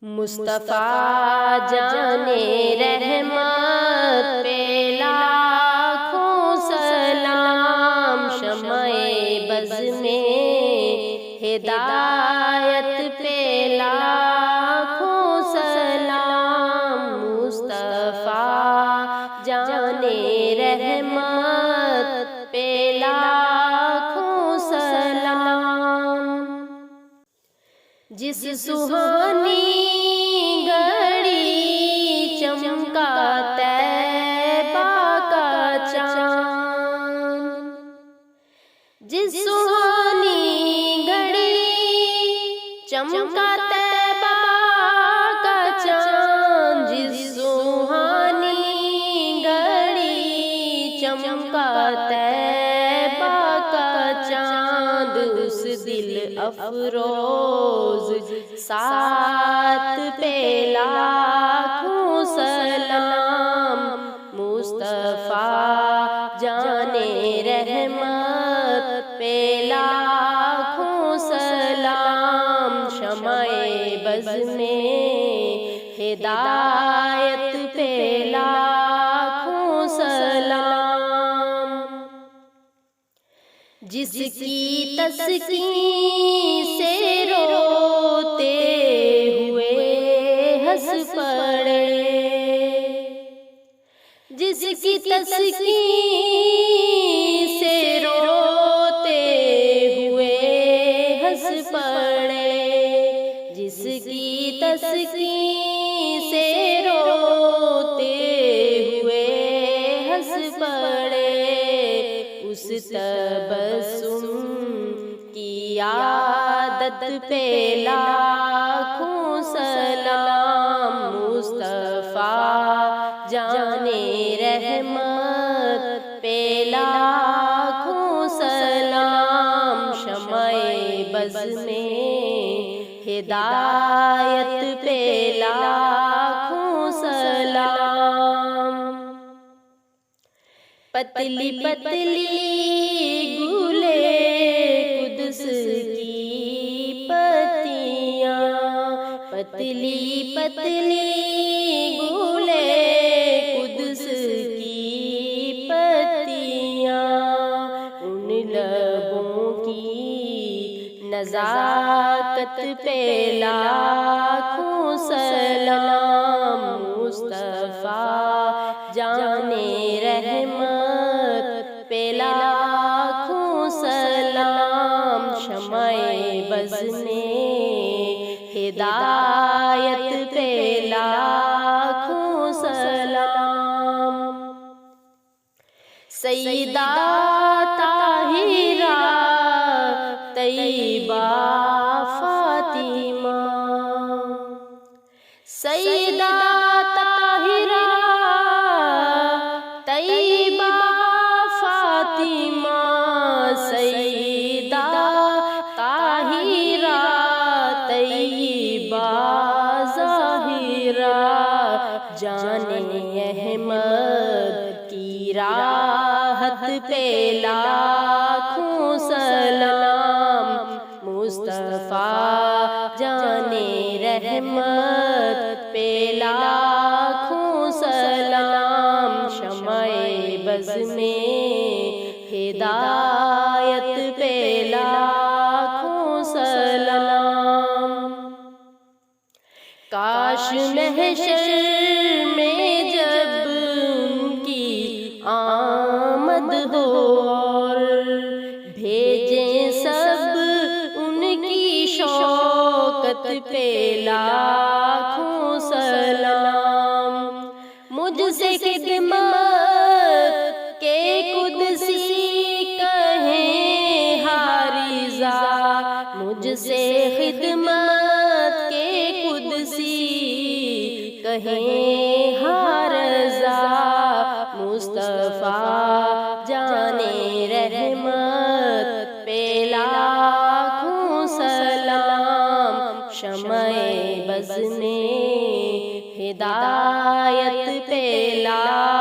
مصطفیٰ جانے رحمت پہ لاکھوں سلام، شمع بز میں ہدایت پہ لاکھوں سلام، مصطفیٰ جانے رحمت پہ لاکھوں سلام۔ جس سہانی گھڑی چمکا طیبہ کا چاند، جس سہانی گھڑی چمکا طیبہ کا چاند، جس سہانی گھڑی چمکا طیبہ کا چاند، اس دل افروز ساتھ پہ لاکھوں سلام، مصطفیٰ جانے رحمت پہ لاکھوں سلام، شمع بز میں ہدایت پہ لاکھوں سلام۔ جس کی تسکین سے روتے ہوئے ہنس پڑے، جس کی تسکین سے روتے ہوئے ہنس پڑے، جس کی تسکین سے روتے ہوئے ہنس پڑے، اس تبسم کی عادت پہ لاکھوں سلام، مصطفیٰ جانے رحمت پہ لاکھوں سلام، شمع بز میں ہدایت پہ لاکھوں سلام۔ پتلی پتلی گلے قدس کی پتیاں، پتلی پتلی گلے قدس کی پتیاں، ان لبوں کی نزاکت پہ لاکھوں سلام، مصطفیٰ جانے رحمت پہ لاکھوں سلام، شمع بز میں ہدایت پہ لاکھوں سلام۔ سیدہ طاہرہ طیبہ فاطمہ، سیدہ طاہرہ طیبہ فاطمہ، سیدہ طاہرہ طیبہ ظاہرہ، جان احمد کی راحت پہ لاکھوں سلام، مصطفیٰ جانے رحمت پہ لاکھوں سلام، شمع بز میں ہدایت پہ لاکھوں سلام۔ کاش محشر میں جب ان کی آمد ہو اور بھیجیں سب ان کی شوکت پہ لاکھوں سلام، مجھ سے خدمت کے قدسی کہیں حارضہ، مجھ سے خدمت کے قدسی کہیں حارضہ، مصطفیٰ جانے رحمت پہ لاکھوں سلام، شمع بز میں ہدایت پہ لاکھوں